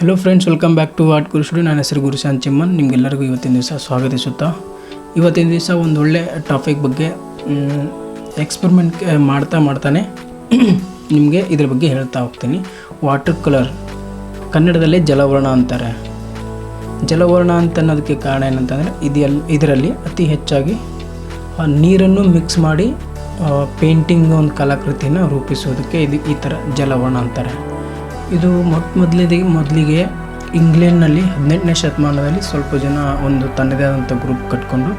Hello friends, welcome back to art guru studio. ನನ್ನ ಹೆಸರು ಗುರು ಚಿಮ್ಮನ್. ನಿಮಗೆಲ್ಲರಿಗೂ ಇವತ್ತಿನ ದಿವಸ ಸ್ವಾಗತಿಸುತ್ತಾ, ಇವತ್ತಿನ ದಿವಸ ಒಂದು ಒಳ್ಳೆ ಟಾಪಿಕ್ ಬಗ್ಗೆ ಎಕ್ಸ್ಪೆರಿಮೆಂಟ್ ಮಾಡ್ತಾನೆ ನಿಮಗೆ ಇದ್ರ ಬಗ್ಗೆ ಹೇಳ್ತಾ ಹೋಗ್ತೀನಿ. ವಾಟರ್ ಕಲರ್, ಕನ್ನಡದಲ್ಲೇ ಜಲವರ್ಣ ಅಂತಾರೆ. ಜಲವರ್ಣ ಅಂತ ಅನ್ನೋದಕ್ಕೆ ಕಾರಣ ಏನಂತಂದರೆ ಇದರಲ್ಲಿ ಅತಿ ಹೆಚ್ಚಾಗಿ ನೀರನ್ನು ಮಿಕ್ಸ್ ಮಾಡಿ ಪೇಂಟಿಂಗ್ ಒಂದು ಕಲಾಕೃತಿಯನ್ನು ರೂಪಿಸೋದಕ್ಕೆ ಈ ಥರ ಜಲವರ್ಣ ಅಂತಾರೆ. ಇದು ಮೊದಲಿಗೆ ಇಂಗ್ಲೆಂಡ್ನಲ್ಲಿ 18ನೇ ಶತಮಾನದಲ್ಲಿ ಸ್ವಲ್ಪ ಜನ ಒಂದು ತನ್ನದೇ ಆದಂಥ ಗ್ರೂಪ್ ಕಟ್ಕೊಂಡು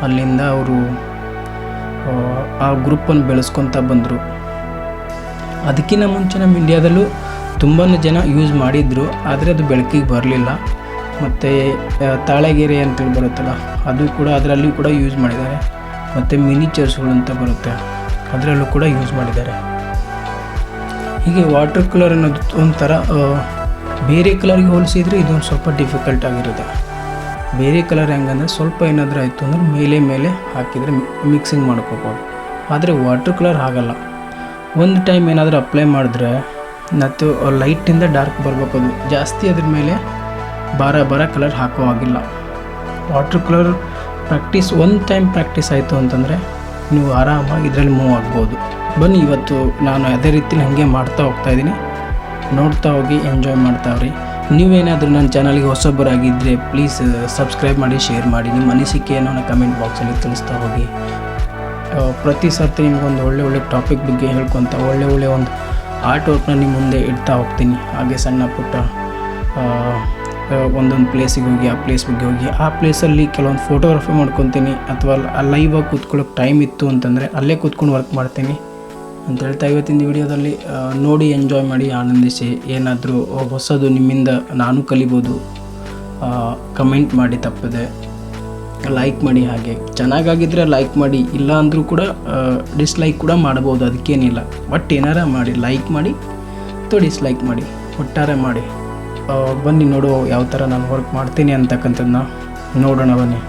ಅಲ್ಲಿಂದ ಅವರು ಆ ಗ್ರೂಪನ್ನು ಬೆಳೆಸ್ಕೊತ ಬಂದರು. ಅದಕ್ಕಿಂತ ಮುಂಚೆ ನಮ್ಮ ಇಂಡಿಯಾದಲ್ಲೂ ತುಂಬಾ ಜನ ಯೂಸ್ ಮಾಡಿದರು, ಆದರೆ ಅದು ಬೆಳಕಿಗೆ ಬರಲಿಲ್ಲ. ಮತ್ತು ತಾಳೆಗೆರೆ ಅಂತೇಳಿ ಬರುತ್ತಲ್ಲ, ಅದು ಕೂಡ ಅದರಲ್ಲಿ ಕೂಡ ಯೂಸ್ ಮಾಡಿದ್ದಾರೆ. ಮತ್ತು ಮಿನಿಚರ್ಸ್ಗಳು ಅಂತ ಬರುತ್ತೆ, ಅದರಲ್ಲೂ ಕೂಡ ಯೂಸ್ ಮಾಡಿದ್ದಾರೆ. ಹೀಗೆ ವಾಟರ್ ಕಲರ್ ಅನ್ನೋದು ಒಂಥರ ಬೇರೆ ಕಲರ್ಗೆ ಹೋಲಿಸಿದರೆ ಇದೊಂದು ಸ್ವಲ್ಪ ಡಿಫಿಕಲ್ಟ್ ಆಗಿರುತ್ತೆ. ಬೇರೆ ಕಲರ್ ಹೆಂಗಂದರೆ ಸ್ವಲ್ಪ ಏನಾದರೂ ಆಯಿತು ಅಂದರೆ ಮೇಲೆ ಹಾಕಿದರೆ ಮಿಕ್ಸಿಂಗ್ ಮಾಡ್ಕೋಬೋದು. ಆದರೆ ವಾಟರ್ ಕಲರ್ ಹಾಗಲ್ಲ. ಒಂದು ಟೈಮ್ ಏನಾದರೂ ಅಪ್ಲೈ ಮಾಡಿದ್ರೆ ಮತ್ತು ಲೈಟಿಂದ ಡಾರ್ಕ್ ಬರಬೇಕು, ಅದು ಜಾಸ್ತಿ ಅದ್ರ ಮೇಲೆ ಬಾರ ಕಲರ್ ಹಾಕೋ ಆಗಿಲ್ಲ. ವಾಟರ್ ಕಲರ್ ಒಂದು ಟೈಮ್ ಪ್ರಾಕ್ಟೀಸ್ ಆಯಿತು ಅಂತಂದರೆ ನೀವು ಆರಾಮಾಗಿ ಇದರಲ್ಲಿ ಮೂವ್ ಆಗ್ಬೋದು. ಬನ್ನಿ, ಇವತ್ತು ನಾನು ಅದೇ ರೀತಿ ಹಾಗೆ ಮಾಡ್ತಾ ಹೋಗ್ತಾಯಿದ್ದೀನಿ. ನೋಡ್ತಾ ಹೋಗಿ ಎಂಜಾಯ್ ಮಾಡ್ತಾವ್ರಿ. ನೀವೇನಾದರೂ ನನ್ನ ಚಾನಲ್ಗೆ ಹೊಸಬರಾಗಿದ್ದರೆ ಪ್ಲೀಸ್ ಸಬ್ಸ್ಕ್ರೈಬ್ ಮಾಡಿ, ಶೇರ್ ಮಾಡಿ. ನಿಮ್ಮ ಅನಿಸಿಕೆಯನ್ನು ನಾನು ಕಮೆಂಟ್ ಬಾಕ್ಸಲ್ಲಿ ತಿಳಿಸ್ತಾ ಹೋಗಿ. ಪ್ರತಿ ಸರ್ತಿ ನಿಮಗೊಂದು ಒಳ್ಳೆ ಟಾಪಿಕ್ ಬಗ್ಗೆ ಹೇಳ್ಕೊತ ಒಳ್ಳೆ ಒಂದು ಆರ್ಟ್ ವರ್ಕ್ನ ನಿಮ್ಮ ಮುಂದೆ ಇಡ್ತಾ ಹೋಗ್ತೀನಿ. ಹಾಗೆ ಸಣ್ಣ ಪುಟ್ಟ ಒಂದೊಂದು ಪ್ಲೇಸಿಗೆ ಹೋಗಿ ಆ ಪ್ಲೇಸ್ ಬಗ್ಗೆ ಹೋಗಿ ಆ ಪ್ಲೇಸಲ್ಲಿ ಕೆಲವೊಂದು ಫೋಟೋಗ್ರಫಿ ಮಾಡ್ಕೊತೀನಿ, ಅಥವಾ ಲೈವಾಗಿ ಕೂತ್ಕೊಳ್ಳೋಕೆ ಟೈಮ್ ಇತ್ತು ಅಂತಂದರೆ ಅಲ್ಲೇ ಕೂತ್ಕೊಂಡು ವರ್ಕ್ ಮಾಡ್ತೀನಿ ಅಂತ ಹೇಳ್ತಾ ಇವತ್ತಿನ ವಿಡಿಯೋದಲ್ಲಿ ನೋಡಿ ಎಂಜಾಯ್ ಮಾಡಿ, ಆನಂದಿಸಿ. ಏನಾದರೂ ಹೊಸದು ನಿಮ್ಮಿಂದ ನಾನು ಕಲಿಬೋದು. ಕಮೆಂಟ್ ಮಾಡಿ, ತಪ್ಪದೆ ಲೈಕ್ ಮಾಡಿ. ಹಾಗೆ ಚೆನ್ನಾಗಾಗಿದ್ದರೆ ಲೈಕ್ ಮಾಡಿ, ಇಲ್ಲ ಅಂದರೂ ಕೂಡ ಡಿಸ್ಲೈಕ್ ಕೂಡ ಮಾಡ್ಬೋದು, ಅದಕ್ಕೇನಿಲ್ಲ. ಬಟ್ ಏನಾರ ಮಾಡಿ, ಲೈಕ್ ಮಾಡಿ ಅಥವಾ ಡಿಸ್ಲೈಕ್ ಮಾಡಿ, ಒಟ್ಟಾರೆ ಮಾಡಿ. ಬನ್ನಿ ನೋಡುವ ಯಾವ ಥರ ನಾನು ವರ್ಕ್ ಮಾಡ್ತೀನಿ ಅಂತಕ್ಕಂಥದ್ದನ್ನ ನೋಡೋಣ ಬನ್ನಿ.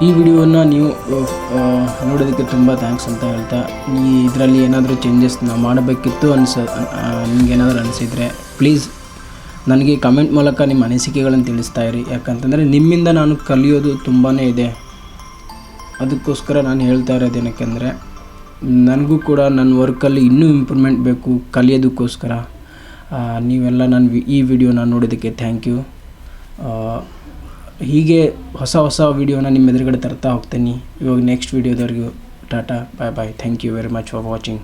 ಈ ವಿಡಿಯೋನ ನೀವು ನೋಡೋದಕ್ಕೆ ತುಂಬ ಥ್ಯಾಂಕ್ಸ್ ಅಂತ ಹೇಳ್ತಾ, ಇದರಲ್ಲಿ ಏನಾದರೂ ಚೇಂಜಸ್ ನಾವು ಮಾಡಬೇಕಿತ್ತು ನಿಮ್ಗೆ ಏನಾದರೂ ಅನಿಸಿದರೆ ಪ್ಲೀಸ್ ನನಗೆ ಕಮೆಂಟ್ ಮೂಲಕ ನಿಮ್ಮ ಅನಿಸಿಕೆಗಳನ್ನು ತಿಳಿಸ್ತಾ ಇರಿ. ಯಾಕಂತಂದರೆ ನಿಮ್ಮಿಂದ ನಾನು ಕಲಿಯೋದು ತುಂಬಾ ಇದೆ. ಅದಕ್ಕೋಸ್ಕರ ನಾನು ಹೇಳ್ತಾ ಇರೋದು ಏನಕ್ಕೆಂದರೆ ನನಗೂ ಕೂಡ ನನ್ನ ವರ್ಕಲ್ಲಿ ಇನ್ನೂ ಇಂಪ್ರೂವ್ಮೆಂಟ್ ಬೇಕು ಕಲಿಯೋದಕ್ಕೋಸ್ಕರ. ನೀವೆಲ್ಲ ಈ ವಿಡಿಯೋನ ನೋಡೋದಕ್ಕೆ ಥ್ಯಾಂಕ್ ಯು. ಹೀಗೆ ಹೊಸ ವಿಡಿಯೋನ ನಿಮ್ಮ ಎದುರುಗಡೆ ತರ್ತಾ ಹೋಗ್ತೀನಿ. ಇವಾಗ ನೆಕ್ಸ್ಟ್ ವಿಡಿಯೋದವರೆಗೂ ಟಾಟಾ, bye bye. Thank you very much for watching.